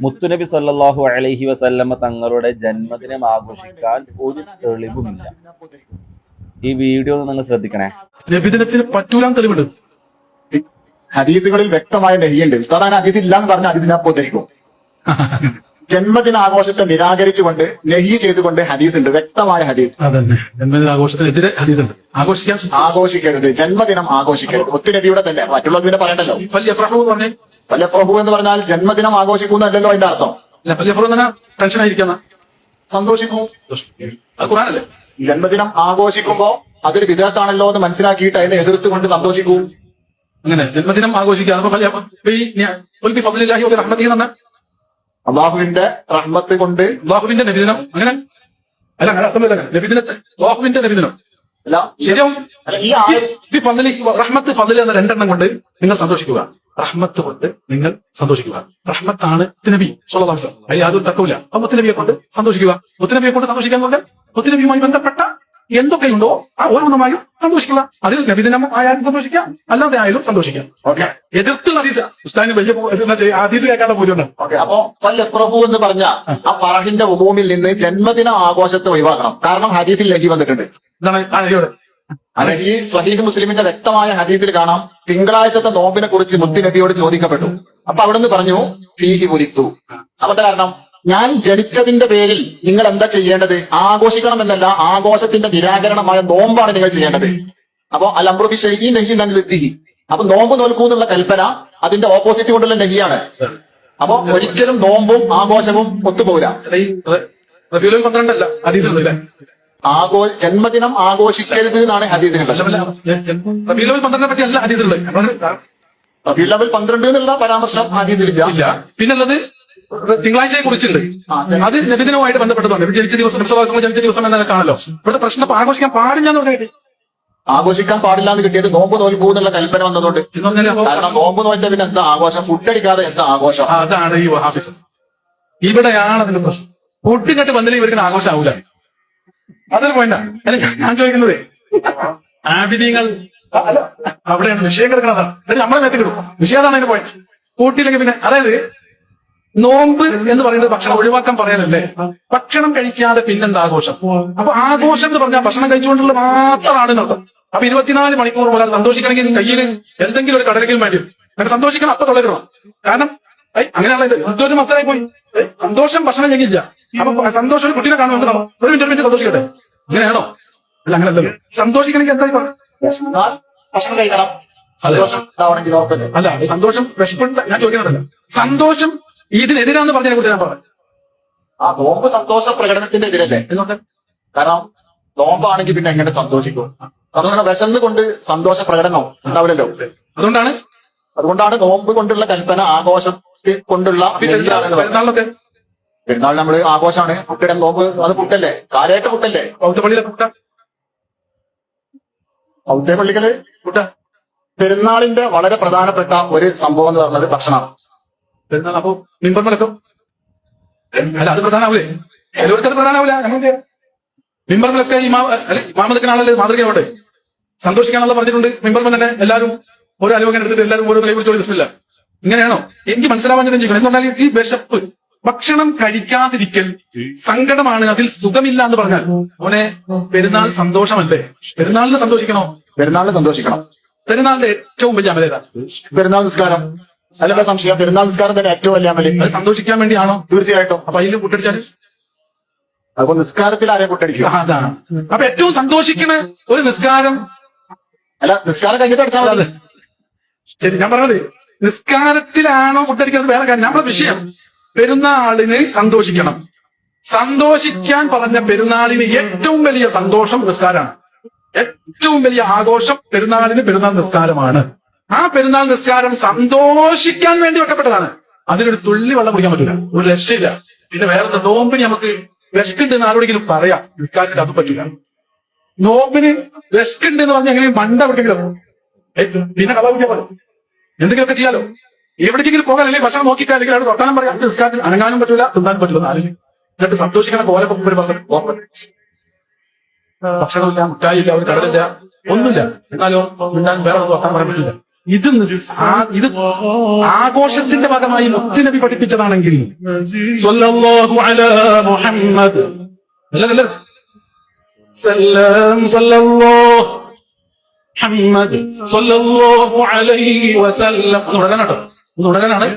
മുത്തുനബി സല്ലല്ലാഹു അലൈഹി വസല്ലമ തങ്ങളുടെ ജന്മദിനം ആഘോഷിക്കാൻ ഒരു തെളിവുമില്ല. ഈ വീഡിയോ നിങ്ങൾ ശ്രദ്ധിക്കണേ. നബിദിനത്തിന് പറ്റൂലാന്ന് തെളിവുണ്ട്. ഹദീസുകളിൽ വ്യക്തമായ നെഹിയുണ്ട്. ഉസ്താദ് ഹദീസ് ഇല്ല എന്ന് പറഞ്ഞ ഹദീസിനെ ഉദ്ധരിക്കും. ജന്മദിനാഘോഷത്തെ നിരാകരിച്ചുകൊണ്ട് നെഹി ചെയ്തുകൊണ്ട് ഹദീസ് ഉണ്ട്, വ്യക്തമായ ഹദീസ്. അതന്നെ, ജന്മദിനാഘോഷത്തിനെതിരെ ഹദീസ് ഉണ്ട്. ആഘോഷിക്കരുത്, ജന്മദിനം ആഘോഷിക്കരുത്. മുത്തുനബിയുടെ തന്നെ, മറ്റുള്ളവരുടെ പറയണ്ടല്ലോ. ഫല്യഫ്റഹു എന്ന് പറഞ്ഞാൽ ഫല്യഫ്റഹു എന്ന് പറഞ്ഞാൽ ജന്മദിനം ആഘോഷിക്കുന്നല്ലോ അതിന്റെ അർത്ഥം. ഫല്യഫ്റഹു എന്ന് പറഞ്ഞാൽ ടെൻഷൻ ആയിരിക്കുന്ന സന്തോഷിക്കൂ. അത് ഖുർആനല്ലേ? ജന്മദിനം ആഘോഷിക്കുമ്പോ അതൊരു വിദഗ്ധാണല്ലോ എന്ന് മനസ്സിലാക്കിയിട്ട് അതിനെ എതിർത്തുകൊണ്ട് സന്തോഷിക്കൂ. അങ്ങനെ ജന്മദിനം ആഘോഷിക്കുക. അള്ളാഹുവിന്റെ റഹ്മത്ത് കൊണ്ട്, അള്ളാഹുവിന്റെ നബിദിനം, അങ്ങനെ അല്ല, നബിദിനത്തെ അള്ളാഹുവിന്റെ നബിദിനം അല്ല, ശരിയാവും. ഈ റഹ്മത്ത് ഫضل എന്ന രണ്ടെണ്ണം കൊണ്ട് നിങ്ങൾ സന്തോഷിക്കുക. റഹ്മത്ത് കൊണ്ട് നിങ്ങൾ സന്തോഷിക്കുക. റഹ്മത്താണ് മുത്തുനബി സ്വല്ലല്ലാഹു അലൈഹി വസല്ലം. അതിൽ യാതൊരു തർക്കമില്ല. അപ്പൊ മുത്തുനബിയെ കൊണ്ട് സന്തോഷിക്കുക. മുത്തുനബിയെ കൊണ്ട് സന്തോഷിക്കാൻ കൊണ്ട് മുത്തുനബിയുമായി ബന്ധപ്പെട്ട എന്തൊക്കെയുണ്ടോ ആ ഓരോന്നുമായും സന്തോഷിക്കുക. അതിൽ നബിദിനം ആയാലും സന്തോഷിക്കാം, അല്ലാതെ ആയാലും സന്തോഷിക്കാം. എതിർത്തുള്ള ഹദീസ് ഉസ്താദിന് വലിയ ഹദീസ് കേൾക്കാനുള്ള പോലുണ്ട്. അപ്പോ ഫല്യഫ്റഹു എന്ന് പറഞ്ഞ ആ ഫറഹിന്റെ ഉമൂമിൽ നിന്ന് ജന്മദിന ആഘോഷത്തെ ഒഴിവാക്കണം. കാരണം ഹദീസിൽ നഹി വന്നിട്ടുണ്ട്. എന്താണ് ആ നഹിയോട്? ഈ സ്വഹീഹ് മുസ്ലിമിന്റെ വ്യക്തമായ ഹദീസിൽ കാണാം, തിങ്കളാഴ്ചത്തെ നോമ്പിനെ കുറിച്ച് മുത്തുനബിയോട് ചോദിക്കപ്പെട്ടു. അപ്പൊ അവിടുന്ന് പറഞ്ഞു ഫീഹി ഉലിത്തു. അവന്റെ കാരണം, ഞാൻ ജനിച്ചതിന്റെ പേരിൽ നിങ്ങൾ എന്താ ചെയ്യേണ്ടത്? ആഘോഷിക്കണം എന്നല്ല, ആഘോഷത്തിന്റെ നിരാകരണമായ നോമ്പാണ് നിങ്ങൾ ചെയ്യേണ്ടത്. അപ്പൊ അൽ അംറു ബി ശൈഇൻ നഹ്യുൻ അനിൽ ഇദ്ദിഹി. അപ്പൊ നോമ്പ് നോൽക്കൂ എന്നുള്ള കൽപ്പന അതിന്റെ ഓപ്പോസിറ്റ് കൊണ്ടുള്ള നഹിയാണ്. അപ്പൊ ഒരിക്കലും നോമ്പും ആഘോഷവും ഒത്തുപോകില്ല. റബീഉൽ 12 അല്ല ഹദീസിലുണ്ട്. ജന്മദിനം ആഘോഷിക്കരുത് എന്നാണ് ഹദീസിലുള്ളത്. റബീഉൽ 12 പറ്റി അല്ല ഹദീസിലുള്ളത്. റബീഉൽ 12 എന്നുള്ള പരാമർശം ഹദീസിലില്ല. പിന്നുള്ളത് തിങ്കളാഴ്ചയെ കുറിച്ചുണ്ട്. അത് നബിദിനവുമായിട്ട് ബന്ധപ്പെട്ടതാണ്. ജനിച്ച ദിവസം, ജനിച്ച ദിവസം എന്നൊക്കെ കാണല്ലോ. ഇവിടുത്തെ പ്രശ്നം ആഘോഷിക്കാൻ പാടില്ലാന്ന് പറഞ്ഞിട്ട് ആഘോഷിക്കാൻ പാടില്ല എന്ന് കിട്ടിയത് നോമ്പ് നോൽക്കൂ എന്നുള്ള കൽപ്പന വന്നതുകൊണ്ട്. കാരണം നോമ്പ് നോറ്റ പിന്നെ എന്താ ആഘോഷം? ഫുഡടിക്കാതെ എന്താ ആഘോഷം? അതാണ് ഈ വഹാബിസം. ഇവിടെയാണ് അതിന്റെ പ്രശ്നം. ഫുഡിങ്ങട്ട് വന്നില്ല ഇവർക്ക് ആഘോഷം ആവൂല. അതൊരു പോയിന്റാ. അല്ല, ഞാൻ ചോദിക്കുന്നത് ആബിദീങ്ങൾ അവിടെയാണ് വിഷയം കിടക്കുന്നതാണ്. നമ്മളെ മേത്ത് കിടും വിഷയം. അതാണ് അതിന്റെ പോയിന്റ്. കൂട്ടിയില്ലെങ്കിൽ പിന്നെ, അതായത് നോമ്പ് എന്ന് പറയുന്നത് ഭക്ഷണം ഒഴിവാക്കാൻ പറയാനല്ലേ. ഭക്ഷണം കഴിക്കാതെ പിന്നെന്താ ആഘോഷം? അപ്പൊ ആഘോഷം എന്ന് പറഞ്ഞാൽ ഭക്ഷണം കഴിച്ചുകൊണ്ടുള്ള മാത്രമാണ് എന്നർത്ഥം. അപ്പൊ 24 മണിക്കൂർ ഒരാൾ സന്തോഷിക്കണമെങ്കിൽ കയ്യിൽ എന്തെങ്കിലും ഒരു കടലെങ്കിലും വേണ്ടി വരും. അങ്ങനെ സന്തോഷിക്കണം, അപ്പൊ തൊള്ളയിടണം. കാരണം അങ്ങനെയുള്ള ഇതൊരു മസാലായി പോയി. സന്തോഷം ഭക്ഷണം ചെയ്യില്ല. അപ്പൊ സന്തോഷം ഒരു കുട്ടീനെ കാണുമ്പോൾ ഒരു മിനിറ്റ് സന്തോഷിക്കട്ടെ. അങ്ങനെയാണോ? അല്ല, അങ്ങനെയല്ലല്ലോ. സന്തോഷിക്കണമെങ്കിൽ എന്തായി പറഞ്ഞു? ഭക്ഷണം കഴിക്കണം. അല്ല, സന്തോഷം വിശപ്പുണ്ട്. ഞാൻ ചോദിക്കുന്നതല്ല. സന്തോഷം ഇതിനെതിരാന്ന് പറഞ്ഞതിനെ കുറിച്ച് ഞാൻ പറഞ്ഞു. ആ നോമ്പ് സന്തോഷ പ്രകടനത്തിന്റെ എതിരല്ലേ? കാരണം നോമ്പാണെങ്കിൽ പിന്നെ എങ്ങനെ സന്തോഷിക്കും? ഭക്ഷണം വിശന്ന് കൊണ്ട് സന്തോഷ പ്രകടനം ഉണ്ടാവില്ലല്ലോ. അതുകൊണ്ടാണ് നോമ്പ് കൊണ്ടുള്ള കൽപ്പന, ആഘോഷം കൊണ്ടുള്ള. പെരുന്നാളിലൊക്കെ പെരുന്നാൾ നമ്മള് ആഘോഷമാണ്. കുട്ടിയുടെ നോമ്പ് അത് പുട്ടല്ലേ, കാര്യമായിട്ട് പുട്ടല്ലേ. ഔദ്യപള്ളികള് പുട്ട. പെരുന്നാളിന്റെ വളരെ പ്രധാനപ്പെട്ട ഒരു സംഭവം എന്ന് പറഞ്ഞത് ഭക്ഷണമാണ്. പെരുന്നാൾ അപ്പൊ മിമ്പർമലൊക്കെ അല്ല, അത് പ്രധാനാവൂലേ? ചിലവർക്ക് അത് പ്രധാനാവൂല. മിമ്പർമലൊക്കെ ഇമാമതൊക്കെ ആളല്ലേ മാതൃകയാവട്ടെ. സന്തോഷിക്കാനുള്ള പറഞ്ഞിട്ടുണ്ട്. മിമ്പർമൽ തന്നെ എല്ലാവരും ഓരോ അലുവങ്ങനെ എടുത്തിട്ട് എല്ലാവരും ഓരോ കൈ പിടിച്ചോളി ബിസ്മില്ല. ഇങ്ങനെയാണോ? എനിക്ക് മനസ്സിലാവാൻ ചെയ്യണം. എന്ന് പറഞ്ഞാൽ ഈ വിശപ്പ്, ഭക്ഷണം കഴിക്കാതിരിക്കൽ സങ്കടമാണ്, അതിൽ സുഖമില്ല എന്ന് പറഞ്ഞാൽ അവനെ പെരുന്നാൾ സന്തോഷമല്ലേ? പെരുന്നാളിന് സന്തോഷിക്കണോ? പെരുന്നാളിന് സന്തോഷിക്കണം. പെരുന്നാളിന്റെ ഏറ്റവും വലിയ അമലേതാ? പെരുന്നാൾ നിസ്കാരം. അല്ല സംശയം, പെരുന്നാൾ നിസ്കാരം തന്നെ ഏറ്റവും വലിയ അമല്. അത് സന്തോഷിക്കാൻ വേണ്ടിയാണോ? തീർച്ചയായിട്ടും. അപ്പൊ അതിൽ പുട്ടടിച്ചാല് അപ്പൊ നിസ്കാരത്തിൽ ആരെയും പുട്ടടിക്കും? അതാണ്. അപ്പൊ ഏറ്റവും സന്തോഷിക്കണ ഒരു നിസ്കാരം അല്ല, നിസ്കാരം കഴിഞ്ഞിട്ട് അടിച്ചാൽ മതി. ശരി, ഞാൻ പറഞ്ഞത് നിസ്കാരത്തിലാണോ പുട്ടടിക്കുന്നത് വേറെ കാര്യം. നമ്മുടെ വിഷയം പെരുന്നാളിന് സന്തോഷിക്കണം. സന്തോഷിക്കാൻ പറഞ്ഞ പെരുന്നാളിന് ഏറ്റവും വലിയ സന്തോഷം നിസ്കാരമാണ്. ഏറ്റവും വലിയ ആഘോഷം പെരുന്നാളിന് പെരുന്നാൾ നിസ്കാരമാണ്. ആ പെരുന്നാൾ നിസ്കാരം സന്തോഷിക്കാൻ വേണ്ടി വെക്കപ്പെട്ടതാണ്. അതിനൊരു തുള്ളി വെള്ളം കുടിക്കാൻ പറ്റില്ല, ഒരു രക്ഷയില്ല. പിന്നെ വേറെ നോമ്പിന് നമുക്ക് വിശക്കുണ്ടെന്ന് ആരോടെങ്കിലും പറയാം, നിസ്കാരത്തിൽ അത് പറ്റില്ല. നോമ്പിന് വിശക്കുണ്ട് എന്ന് പറഞ്ഞാൽ എങ്ങനെ മണ്ട കുടിക്കെങ്കിലും പിന്നെ കള കുടിക്കാൻ പറയും, എന്തെങ്കിലുമൊക്കെ ചെയ്യാലോ. എവിടേക്കെങ്കിലും പോകാൻ, അല്ലെങ്കിൽ ഭക്ഷണം നോക്കിക്കാൻ, അല്ലെങ്കിൽ അവിടെ തൊട്ടാനും പറയാം. നിസ്കാരത്തിൽ അനങ്ങാനും പറ്റില്ല, തിന്നാനും പറ്റില്ല. എന്നിട്ട് സന്തോഷിക്കണ പോലെ ഭക്ഷണമില്ല, മുട്ടായില്ല, ഒരു കടലില്ല, ഒന്നുമില്ല. എന്നാലോ മിണ്ടാൻ വേറെ ഒന്നും വർത്താനം പറയാൻ പറ്റില്ല. ഇത് ഇത് ആഘോഷത്തിന്റെ ഭാഗമായി മുത്തുനബി പഠിപ്പിച്ചതാണെങ്കിൽ സ്വല്ലല്ലാഹു അലാ മുഹമ്മദ് അല്ല സല്ലല്ലാഹു മുഹമ്മദ് സ്വല്ലല്ലാഹു അലൈഹി വസല്ലം ഉടനാണ്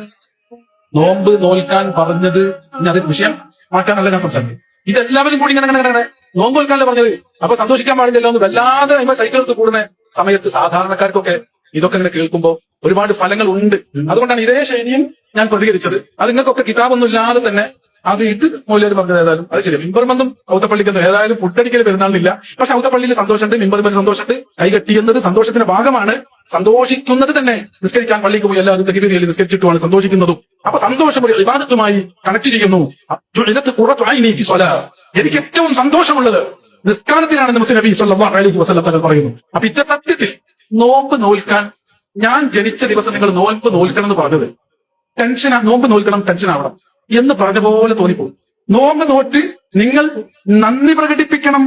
നോമ്പ് നോൽക്കാൻ പറഞ്ഞത്. ഇനി അത് വിഷയം മാറ്റാനല്ല ഞാൻ സംസാരിക്കുന്നത്. ഇതെല്ലാവരും കൂടി ഇങ്ങനെ നോമ്പ് നോൽക്കാനല്ല പറഞ്ഞത്. അപ്പൊ സന്തോഷിക്കാൻ പാടില്ലല്ലോ എന്ന് വല്ലാതെ സൈക്കിളത്ത് കൂടുന്ന സമയത്ത് സാധാരണക്കാർക്കൊക്കെ ഇതൊക്കെ ഇങ്ങനെ കേൾക്കുമ്പോൾ ഒരുപാട് ഫലങ്ങൾ ഉണ്ട്. അതുകൊണ്ടാണ് ഇതേ ശൈലിയും ഞാൻ പ്രതികരിച്ചത്. അത് നിങ്ങൾക്കൊക്കെ കിതാബൊന്നും ഇല്ലാതെ തന്നെ അത് ഇത് മൗലവി പറഞ്ഞത് ഏതായാലും അത് ശരി. മിമ്പർമന്തും ഔത്തപ്പള്ളിക്കൊന്നും ഏതായാലും പുട്ടടിക്കൽ പെരുന്നാളില്ല. പക്ഷെ ഔത്തപ്പള്ളിയിൽ സന്തോഷമുണ്ട്, മിമ്പർമൽ സന്തോഷമുണ്ട്. കൈകെട്ടിയെന്നത് സന്തോഷത്തിന്റെ ഭാഗമാണ്. സന്തോഷിക്കുന്നത് തന്നെ നിസ്കരിക്കാൻ പള്ളിക്ക് പോയി എല്ലാവരും തെക്കിബിരിയിൽ നിസ്കരിച്ചിട്ടുമാണ് സന്തോഷിക്കുന്നതും. അപ്പൊ സന്തോഷം ഒരു ഇബാദത്തുമായി കണക്ട് ചെയ്യുന്നു. എനിക്ക് ഏറ്റവും സന്തോഷമുള്ളത് നിസ്കാരത്തിലാണെന്ന് മുത്തുനബി സ്വല്ലല്ലാഹു അലൈഹി വസല്ലം തങ്ങൾ പറയുന്നു. അപ്പൊ ഇത്ര സത്യത്തിൽ നോമ്പ് നോൽക്കാൻ ഞാൻ ജനിച്ച ദിവസം നിങ്ങൾ നോമ്പ് നോൽക്കണം എന്ന് പറഞ്ഞത് നോമ്പ് നോൽക്കണം ടെൻഷൻ ആവണം എന്ന് പറഞ്ഞ പോലെ തോന്നിപ്പോകും. നോമ്പ് നോറ്റ് നിങ്ങൾ നന്ദി പ്രകടിപ്പിക്കണം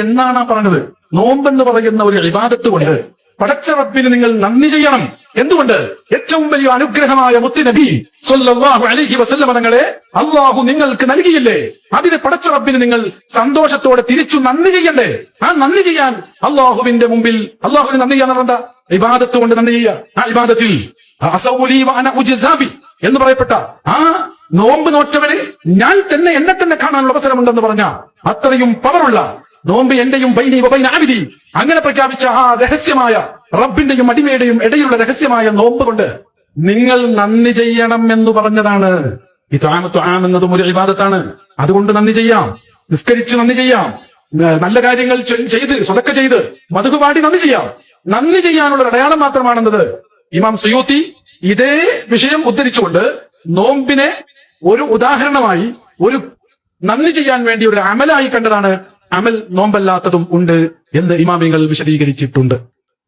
എന്നാണ് പറഞ്ഞത്. നോമ്പെന്ന് പറയുന്ന ഒരു ഇബാദത്ത് കൊണ്ട് പടച്ച റബ്ബിന് നിങ്ങൾ നന്ദി ചെയ്യണം. എന്തുകൊണ്ട്? ഏറ്റവും വലിയ അനുഗ്രഹമായ മുത്തുനബി സ്വല്ലല്ലാഹു അലൈഹി വസല്ലം തങ്ങളെ അല്ലാഹു നിങ്ങൾക്ക് നൽകിയില്ലേ? അതിന് പടച്ച റബ്ബിന് നിങ്ങൾ സന്തോഷത്തോടെ തിരിച്ചു നന്ദി ചെയ്യണ്ടേ? ആ നന്ദി ചെയ്യാൻ അല്ലാഹുവിന്റെ മുമ്പിൽ അല്ലാഹുവിന് നന്ദി ചെയ്യാൻ എന്താ? ഇബാദത്ത് കൊണ്ട് നന്ദി ചെയ്യുക. ആ ഇബാദത്തിൽ എന്ന് പറയപ്പെട്ട ആ നോമ്പ് നോറ്റവരെ ഞാൻ തന്നെ എന്നെ തന്നെ കാണാനുള്ള അവസരമുണ്ടെന്ന് പറഞ്ഞ അത്രയും പവറുള്ള നോമ്പ് എന്റെയും ബൈനി വബൈന അബ്ദി അങ്ങനെ പ്രഖ്യാപിച്ച ആ രഹസ്യമായ റബ്ബിന്റെയും അടിമയുടെയും ഇടയിലുള്ള രഹസ്യമായ നോമ്പ് കൊണ്ട് നിങ്ങൾ നന്ദി ചെയ്യണം എന്ന് പറഞ്ഞതാണ്. ഇത്ആമത്തു ആം എന്നതും ഒരു ഇബാദത്താണ്. അതുകൊണ്ട് നന്ദി ചെയ്യാം, നിസ്കരിച്ച് നന്ദി ചെയ്യാം, നല്ല കാര്യങ്ങൾ ചെയ്ത് സ്വതക്ക ചെയ്ത് മദ്ഹ് പാടി നന്ദി ചെയ്യാം. നന്ദി ചെയ്യാനുള്ള ഒരു അടയാളം മാത്രമാണെന്നത് ഇമാം സുയൂത്തി ഇതേ വിഷയം ഉദ്ധരിച്ചുകൊണ്ട് നോമ്പിനെ ഒരു ഉദാഹരണമായി ഒരു നന്ദി ചെയ്യാൻ വേണ്ടി ഒരു അമലായി കണ്ടതാണ്. അമൽ നോമ്പല്ലാത്തതും ഉണ്ട് എന്ന് ഇമാമിങ്ങൾ വിശദീകരിച്ചിട്ടുണ്ട്.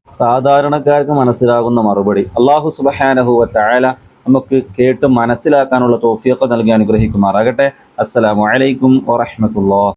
സാധാരണക്കാർക്ക് മനസ്സിലാകുന്ന മറുപടി അല്ലാഹു സുബ്ഹാനഹു വ തആല നമുക്ക് കേട്ട് മനസ്സിലാക്കാനുള്ള തൗഫീഖ് നൽകി അനുഗ്രഹിക്കുമാറാകട്ടെ. അസ്സലാമു അലൈക്കും വറഹ്മത്തുള്ളാഹി.